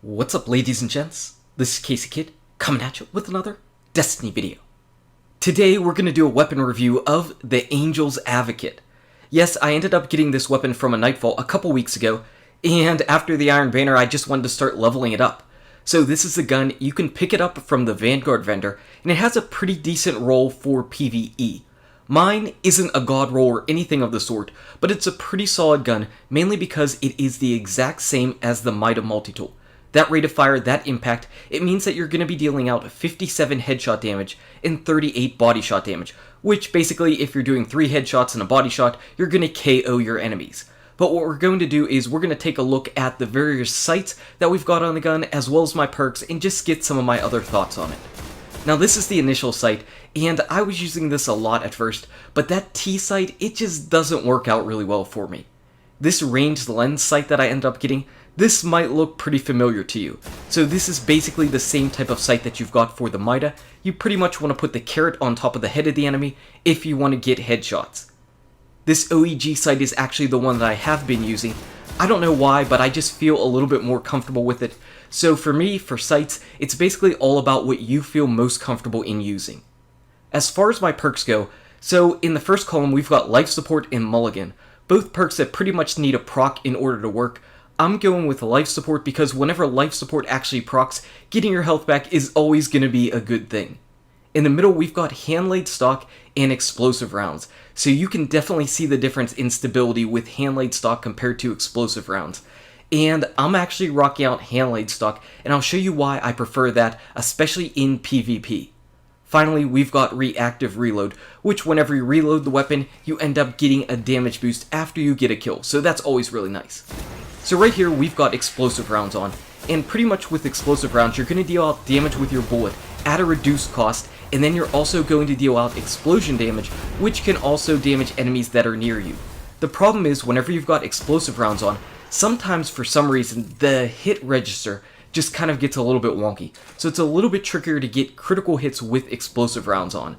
What's up, ladies and gents? This is KSigKid coming at you with another Destiny video. Today we're going to do a weapon review of the Angel's Advocate. Yes, I ended up getting this weapon from a Nightfall a couple weeks ago, and after the Iron Banner I just wanted to start leveling it up. So this is the gun. You can pick it up from the Vanguard vendor, and it has a pretty decent roll for PvE. Mine isn't a god roll or anything of the sort, but it's a pretty solid gun, mainly because it is the exact same as the MIDA Multi-tool. That rate of fire, that impact, it means that you're going to be dealing out 57 headshot damage and 38 body shot damage, which basically, if you're doing 3 headshots and a body shot, you're going to KO your enemies. But what we're going to do is we're going to take a look at the various sights that we've got on the gun, as well as my perks, and just get some of my other thoughts on it. Now this is the initial sight, and I was using this a lot at first, but that T sight, it just doesn't work out really well for me. This ranged lens sight that I ended up getting, this might look pretty familiar to you. So this is basically the same type of sight that you've got for the MIDA. You pretty much want to put the carrot on top of the head of the enemy if you want to get headshots. This OEG sight is actually the one that I have been using. I don't know why, but I just feel a little bit more comfortable with it. So for me, for sights, it's basically all about what you feel most comfortable in using. As far as my perks go, so in the first column we've got Life Support and Mulligan, both perks that pretty much need a proc in order to work. I'm going with Life Support because whenever Life Support actually procs, getting your health back is always going to be a good thing. In the middle we've got Hand-Laid Stock and Explosive Rounds, so you can definitely see the difference in stability with Hand-Laid Stock compared to Explosive Rounds. And I'm actually rocking out Hand-Laid Stock, and I'll show you why I prefer that, especially in PvP. Finally, we've got Reactive Reload, which whenever you reload the weapon, you end up getting a damage boost after you get a kill, so that's always really nice. So right here, we've got Explosive Rounds on, and pretty much with Explosive Rounds, you're going to deal out damage with your bullet at a reduced cost, and then you're also going to deal out explosion damage, which can also damage enemies that are near you. The problem is, whenever you've got Explosive Rounds on, sometimes for some reason, the hit register just kind of gets a little bit wonky, so it's a little bit trickier to get critical hits with Explosive Rounds on.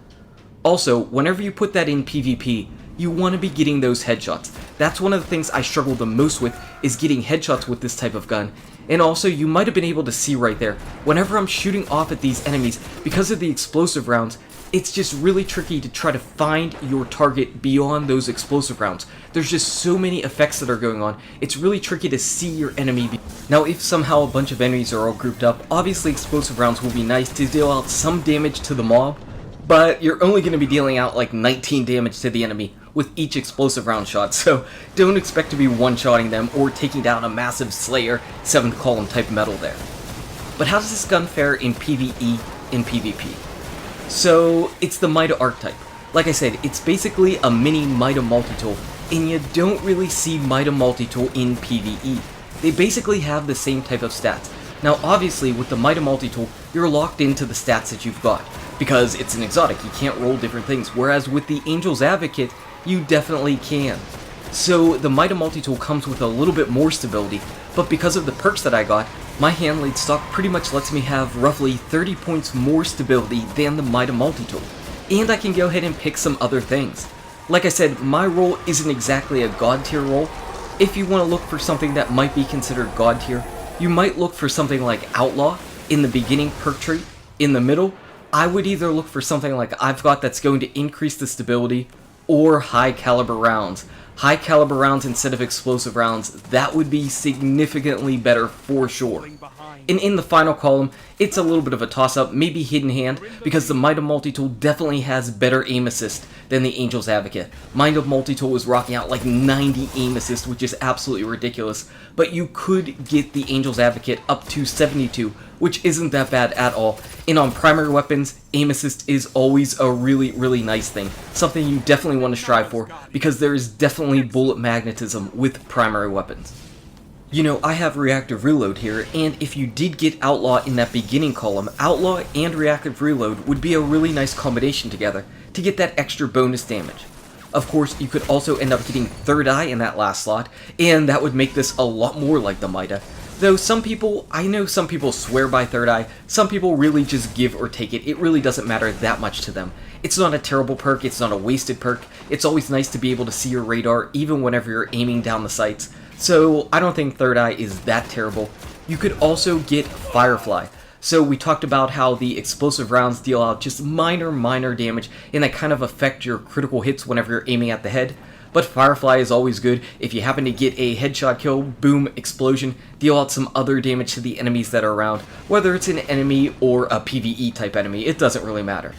Also, whenever you put that in PvP, you want to be getting those headshots. That's one of the things I struggle the most with, is getting headshots with this type of gun. And also, you might have been able to see right there, whenever I'm shooting off at these enemies, because of the explosive rounds, it's just really tricky to try to find your target beyond those explosive rounds. There's just so many effects that are going on, it's really tricky to see your enemy. Now if somehow a bunch of enemies are all grouped up, obviously explosive rounds will be nice to deal out some damage to the mob, but you're only going to be dealing out like 19 damage to the enemy with each explosive round shot, so don't expect to be one-shotting them or taking down a massive Slayer 7th column type metal there. But how does this gun fare in PvE and PvP? So it's the MIDA archetype. Like I said, it's basically a mini MIDA Multi-tool, and you don't really see MIDA Multi-tool in PvE. They basically have the same type of stats. Now obviously with the MIDA Multi-tool, you're locked into the stats that you've got, because it's an exotic, you can't roll different things, whereas with the Angel's Advocate, you definitely can. So the MIDA Multi-tool comes with a little bit more stability, but because of the perks that I got, my Hand-Laid Stock pretty much lets me have roughly 30 points more stability than the MIDA Multi-tool. And I can go ahead and pick some other things. Like I said, my role isn't exactly a god tier role. If you want to look for something that might be considered god tier, you might look for something like Outlaw in the beginning perk tree. In the middle, I would either look for something like I've got that's going to increase the stability, or high caliber rounds. High caliber rounds instead of explosive rounds, that would be significantly better for sure. And in the final column, it's a little bit of a toss-up, maybe Hidden Hand, because the MIDA Multi-tool definitely has better aim assist than the Angel's Advocate. MIDA Multi-tool is rocking out like 90 aim assist, which is absolutely ridiculous, but you could get the Angel's Advocate up to 72, which isn't that bad at all. And on primary weapons, aim assist is always a really, really nice thing. Something you definitely want to strive for, because there is definitely bullet magnetism with primary weapons. You know, I have Reactive Reload here, and if you did get Outlaw in that beginning column, Outlaw and Reactive Reload would be a really nice combination together to get that extra bonus damage. Of course, you could also end up getting Third Eye in that last slot, and that would make this a lot more like the MIDA. Though I know some people swear by Third Eye, some people really just give or take it. It really doesn't matter that much to them. It's not a terrible perk, it's not a wasted perk. It's always nice to be able to see your radar even whenever you're aiming down the sights. So I don't think Third Eye is that terrible. You could also get Firefly. So we talked about how the explosive rounds deal out just minor damage, and that kind of affect your critical hits whenever you're aiming at the head. But Firefly is always good. If you happen to get a headshot kill, boom, explosion, deal out some other damage to the enemies that are around. Whether it's an enemy or a PvE type enemy, it doesn't really matter.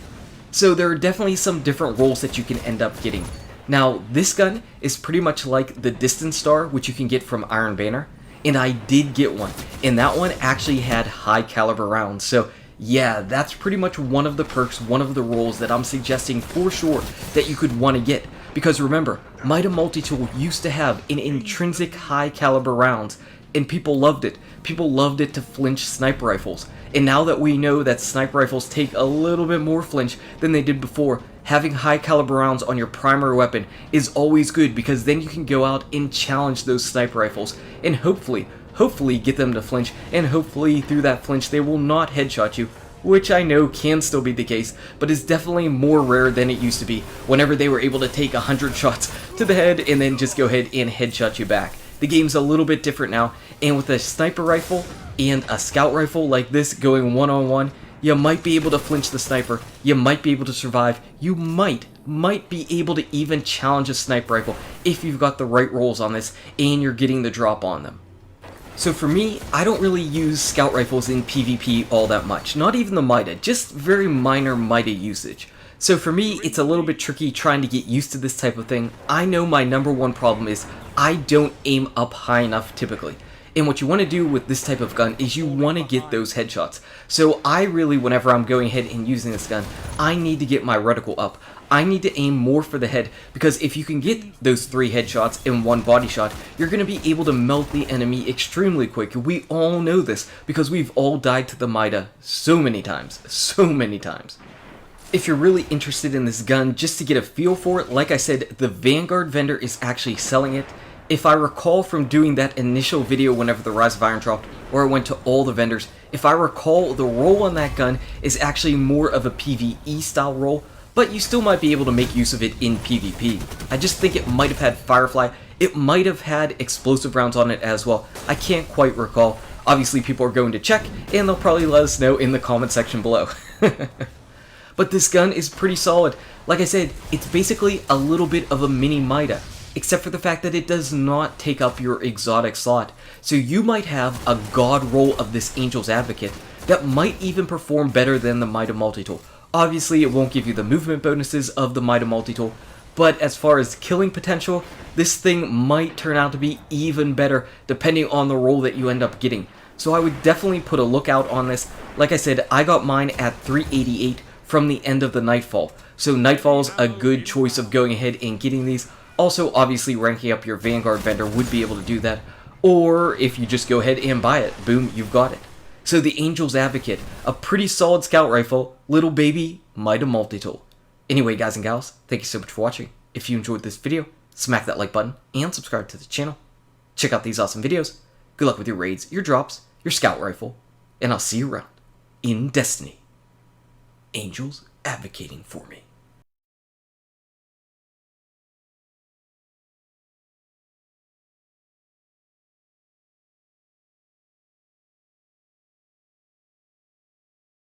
So there are definitely some different roles that you can end up getting. Now, this gun is pretty much like the Distance Star, which you can get from Iron Banner. And I did get one, and that one actually had high caliber rounds. So yeah, that's pretty much one of the perks, one of the roles that I'm suggesting for sure that you could want to get. Because remember, MIDA Multi-tool used to have an intrinsic high caliber rounds, and people loved it. People loved it to flinch sniper rifles. And now that we know that sniper rifles take a little bit more flinch than they did before, having high caliber rounds on your primary weapon is always good, because then you can go out and challenge those sniper rifles and hopefully get them to flinch, and hopefully through that flinch they will not headshot you, which I know can still be the case, but is definitely more rare than it used to be whenever they were able to take 100 shots to the head and then just go ahead and headshot you back. The game's a little bit different now, and with a sniper rifle and a scout rifle like this going one-on-one, you might be able to flinch the sniper, you might be able to survive, you might be able to even challenge a sniper rifle if you've got the right rolls on this and you're getting the drop on them. So for me, I don't really use scout rifles in PvP all that much, not even the MIDA, just very minor MIDA usage. So for me, it's a little bit tricky trying to get used to this type of thing. I know my number one problem is I don't aim up high enough typically. And what you want to do with this type of gun is you want to get those headshots. So I really, whenever I'm going ahead and using this gun, I need to get my reticle up. I need to aim more for the head, because if you can get those 3 headshots in one body shot, you're going to be able to melt the enemy extremely quick. We all know this, because we've all died to the MIDA so many times. If you're really interested in this gun, just to get a feel for it, like I said, the Vanguard vendor is actually selling it. If I recall from doing that initial video whenever the Rise of Iron dropped, where I went to all the vendors, if I recall, the roll on that gun is actually more of a PvE style roll, but you still might be able to make use of it in PvP. I just think it might have had Firefly, it might have had explosive rounds on it as well. I can't quite recall. Obviously people are going to check, and they'll probably let us know in the comment section below. But this gun is pretty solid. Like I said, it's basically a little bit of a mini MIDA, except for the fact that it does not take up your exotic slot. So you might have a god roll of this Angel's Advocate that might even perform better than the MIDA Multi-tool. Obviously, it won't give you the movement bonuses of the MIDA Multi-tool, but as far as killing potential, this thing might turn out to be even better depending on the roll that you end up getting. So I would definitely put a lookout on this. Like I said, I got mine at 388 from the end of the Nightfall. So Nightfall's a good choice of going ahead and getting these. Also, obviously, ranking up your Vanguard vendor would be able to do that. Or if you just go ahead and buy it, boom, you've got it. So the Angel's Advocate, a pretty solid scout rifle, little baby MIDA Multi-tool. Anyway, guys and gals, thank you so much for watching. If you enjoyed this video, smack that like button and subscribe to the channel. Check out these awesome videos. Good luck with your raids, your drops, your scout rifle, and I'll see you around in Destiny. Angels advocating for me.